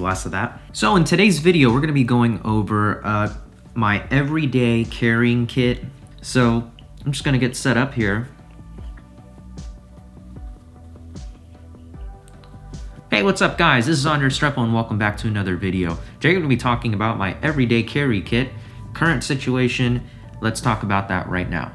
the last of that. So in today's video, we're gonna be going over my everyday carrying kit. So I'm just gonna get set up here. Hey, what's up guys? This is Andrei Restrepo and welcome back to another video. Today we're gonna be talking about my everyday carry kit, current situation. Let's talk about that right now.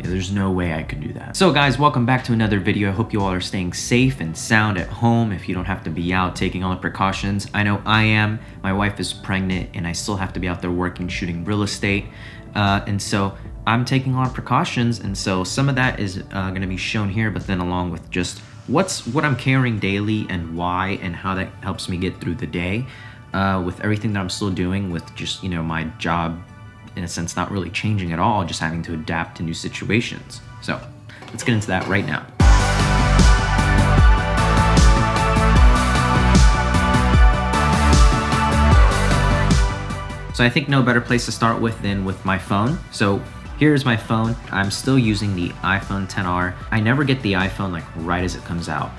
Yeah, there's no way I could do that. So guys, welcome back to another video. I hope you all are staying safe and sound at home if you don't have to be out taking all the precautions. I know I am. My wife is pregnant and I still have to be out there working, shooting real estate. And so I'm taking a lot of precautions, and so some of that is going to be shown here, but then along with just what I'm carrying daily and why and how that helps me get through the day with everything that I'm still doing with just, you know, my job in a sense not really changing at all, just having to adapt to new situations. So let's get into that right now. So I think no better place to start with than with my phone. So here's my phone. I'm still using the iPhone XR. I never get the iPhone like right as it comes out.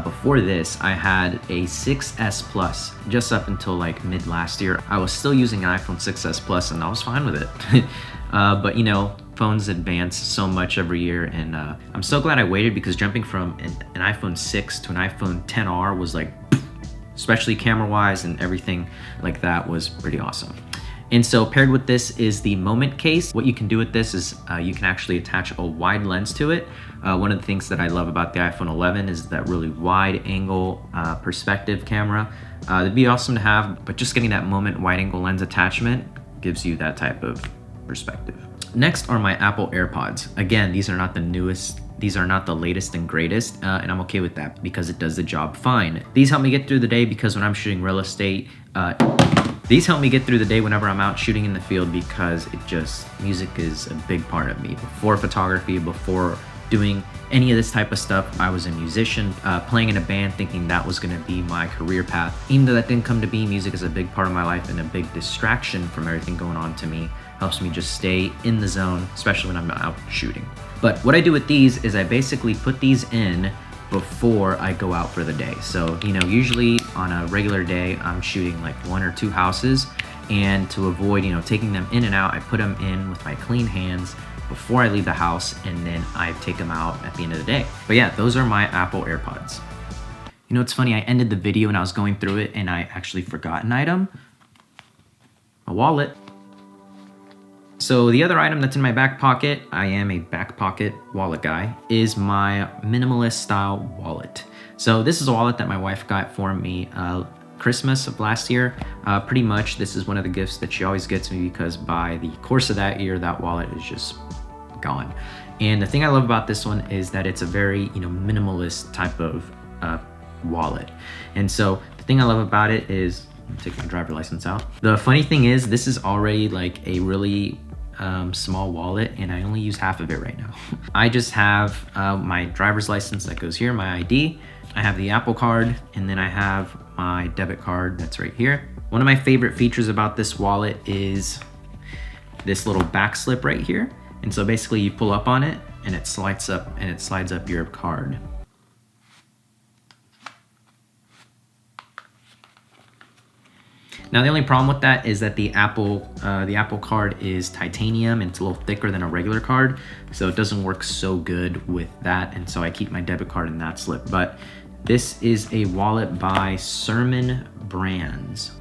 Before this, I had a 6S Plus just up until like mid last year. I was still using an iPhone 6S Plus and I was fine with it. But you know, phones advance so much every year, and I'm so glad I waited, because jumping from an iPhone 6 to an iPhone XR was like, especially camera wise and everything like that, was pretty awesome. And so paired with this is the Moment case. What you can do with this is you can actually attach a wide lens to it. One of the things that I love about the iPhone 11 is that really wide angle perspective camera. It'd be awesome to have, but just getting that Moment wide angle lens attachment gives you that type of perspective. Next are my Apple AirPods. Again, these are not the newest, these are not the latest and greatest, and I'm okay with that because it does the job fine. These help me get through the day because when I'm shooting real estate, these help me get through the day whenever I'm out shooting in the field, because music is a big part of me. Before photography, before doing any of this type of stuff, I was a musician, playing in a band, thinking that was gonna be my career path. Even though that didn't come to be, music is a big part of my life and a big distraction from everything going on to me. Helps me just stay in the zone, especially when I'm out shooting. But what I do with these is I basically put these in before I go out for the day. So, you know, usually on a regular day, I'm shooting like 1 or 2 houses, and to avoid, you know, taking them in and out, I put them in with my clean hands before I leave the house, and then I take them out at the end of the day. But yeah, those are my Apple AirPods. You know, it's funny, I ended the video and I was going through it and I actually forgot an item, a wallet. So the other item that's in my back pocket, I am a back pocket wallet guy, is my minimalist style wallet. So this is a wallet that my wife got for me Christmas of last year. Pretty much this is one of the gifts that she always gets me, because by the course of that year, that wallet is just gone. And the thing I love about this one is that it's a very, you know, minimalist type of wallet. And so the thing I love about it is, I'm taking my driver license out. The funny thing is, this is already like a really small wallet, and I only use half of it right now. I just have my driver's license that goes here, my ID. I have the Apple card, and then I have my debit card that's right here. One of my favorite features about this wallet is this little back slip right here. And so basically you pull up on it and it slides up your card. Now the only problem with that is that the Apple card is titanium and it's a little thicker than a regular card, so it doesn't work so good with that, and so I keep my debit card in that slip. But this is a wallet by Sermon Brands.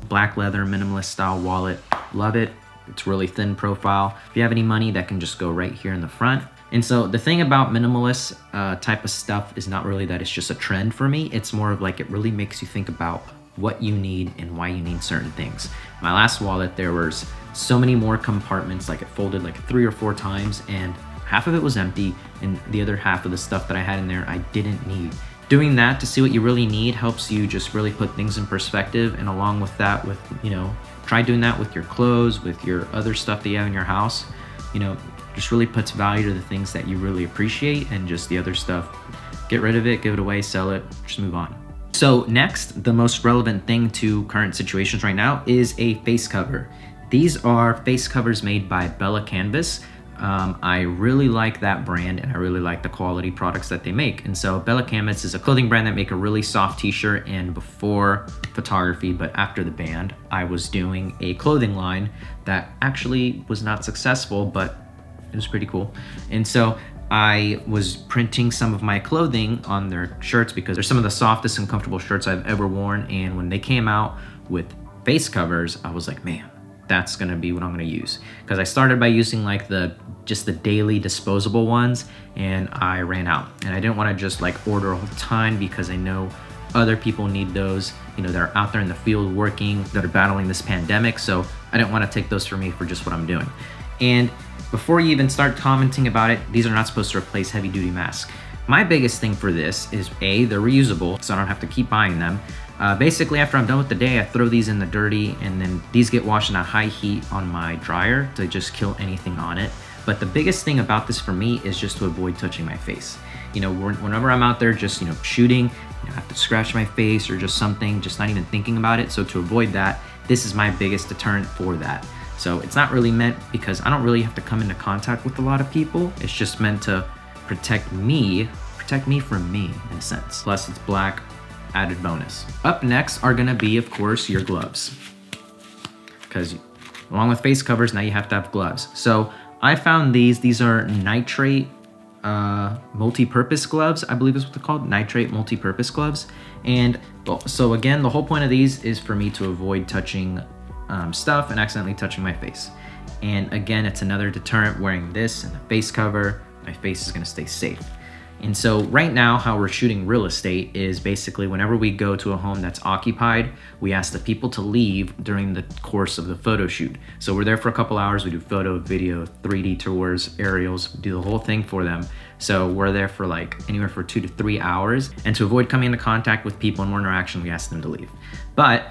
Black leather, minimalist style wallet, love it. It's really thin profile. If you have any money, that can just go right here in the front. And so the thing about minimalist type of stuff is not really that it's just a trend for me. It's more of like, it really makes you think about what you need and why you need certain things. My last wallet, there was so many more compartments, like it folded like 3 or 4 times, and half of it was empty, and the other half of the stuff that I had in there I didn't need. Doing that to see what you really need helps you just really put things in perspective, and along with that, with, you know, try doing that with your clothes, with your other stuff that you have in your house. You know, just really puts value to the things that you really appreciate, and just the other stuff, get rid of it, give it away, sell it, just move on. So next, the most relevant thing to current situations right now is a face cover. These are face covers made by Bella Canvas. I really like that brand, and I really like the quality products that they make. And so Bella Canvas is a clothing brand that make a really soft t-shirt. And before photography, but after the band, I was doing a clothing line that actually was not successful, but it was pretty cool. And so I was printing some of my clothing on their shirts because they're some of the softest and comfortable shirts I've ever worn. And when they came out with face covers, I was like, man, that's gonna be what I'm gonna use. Because I started by using like just the daily disposable ones, and I ran out. And I didn't wanna just like order a whole ton because I know other people need those, that are out there in the field working, that are battling this pandemic. So I didn't wanna take those for me for just what I'm doing. And before you even start commenting about it, these are not supposed to replace heavy duty masks. My biggest thing for this is A, they're reusable, so I don't have to keep buying them. Basically, after I'm done with the day, I throw these in the dirty, and then these get washed in a high heat on my dryer to just kill anything on it. But the biggest thing about this for me is just to avoid touching my face. Whenever I'm out there just, shooting, I have to scratch my face or just something, just not even thinking about it. So to avoid that, this is my biggest deterrent for that. So it's not really meant because I don't really have to come into contact with a lot of people. It's just meant to protect me from me in a sense. Plus it's black, added bonus. Up next are gonna be, of course, your gloves. Because along with face covers, now you have to have gloves. So I found these are nitrate multi-purpose gloves, I believe is what they're called, nitrate multi-purpose gloves. And so again, the whole point of these is for me to avoid touching stuff and accidentally touching my face. And again, it's another deterrent. Wearing this and the face cover, my face is gonna stay safe. And so right now, how we're shooting real estate is basically whenever we go to a home that's occupied, we ask the people to leave during the course of the photo shoot. So we're there for a couple hours, we do photo, video, 3D tours, aerials, do the whole thing for them. So we're there for like anywhere from 2 to 3 hours. And to avoid coming into contact with people and more interaction, we ask them to leave. But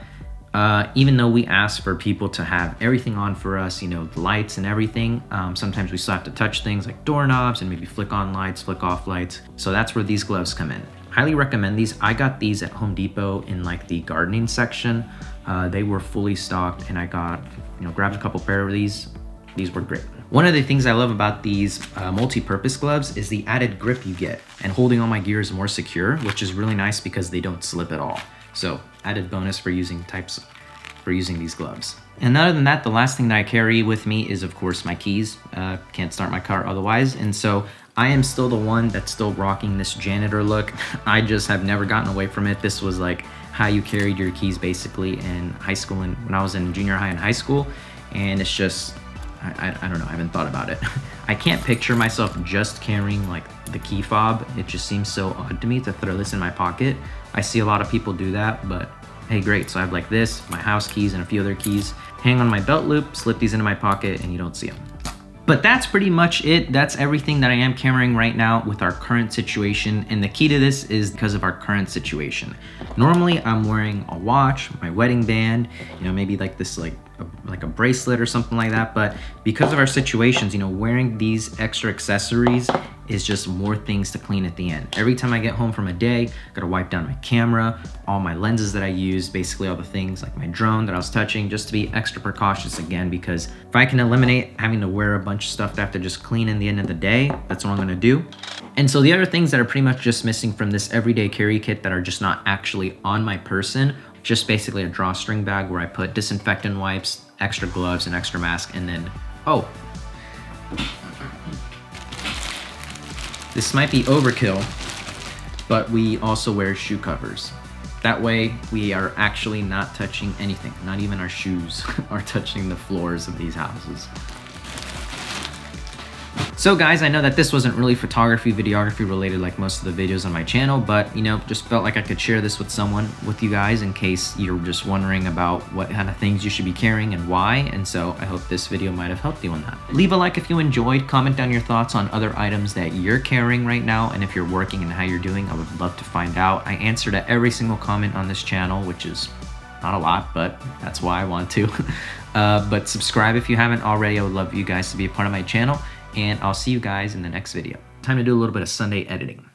even though we ask for people to have everything on for us, the lights and everything, sometimes we still have to touch things like doorknobs and maybe flick on lights, flick off lights. So that's where these gloves come in. Highly recommend these. I got these at Home Depot in like the gardening section. They were fully stocked, and I got, grabbed a couple pair of these. These were great. One of the things I love about these multi-purpose gloves is the added grip you get, and holding all my gear is more secure, which is really nice because they don't slip at all. So added bonus for using these gloves. And other than that, the last thing that I carry with me is, of course, my keys. Can't start my car otherwise. And so I am still the one that's still rocking this janitor look. I just have never gotten away from it. This was like how you carried your keys basically in high school and when I was in junior high and high school. And it's just, I don't know, I haven't thought about it. I can't picture myself just carrying like the key fob. It just seems so odd to me to throw this in my pocket. I see a lot of people do that, but hey, great. So I have like this, my house keys and a few other keys, hang on my belt loop, slip these into my pocket, and you don't see them. But that's pretty much it. That's everything that I am carrying right now with our current situation. And the key to this is because of our current situation. Normally I'm wearing a watch, my wedding band, maybe like this, like a bracelet or something like that. But because of our situations, wearing these extra accessories is just more things to clean at the end. Every time I get home from a day, gotta wipe down my camera, all my lenses that I use, basically all the things like my drone that I was touching, just to be extra precautious again, because if I can eliminate having to wear a bunch of stuff to have to just clean in the end of the day, that's what I'm gonna do. And so the other things that are pretty much just missing from this everyday carry kit that are just not actually on my person, just basically a drawstring bag where I put disinfectant wipes, extra gloves, and extra mask, and then, this might be overkill, but we also wear shoe covers. That way, we are actually not touching anything. Not even our shoes are touching the floors of these houses. So guys, I know that this wasn't really photography, videography related like most of the videos on my channel, but just felt like I could share this with you guys in case you're just wondering about what kind of things you should be carrying and why. And so I hope this video might have helped you on that. Leave a like if you enjoyed, comment down your thoughts on other items that you're carrying right now, and if you're working and how you're doing, I would love to find out. I answer to every single comment on this channel, which is not a lot, but that's why I want to. But subscribe if you haven't already. I would love you guys to be a part of my channel. And I'll see you guys in the next video. Time to do a little bit of Sunday editing.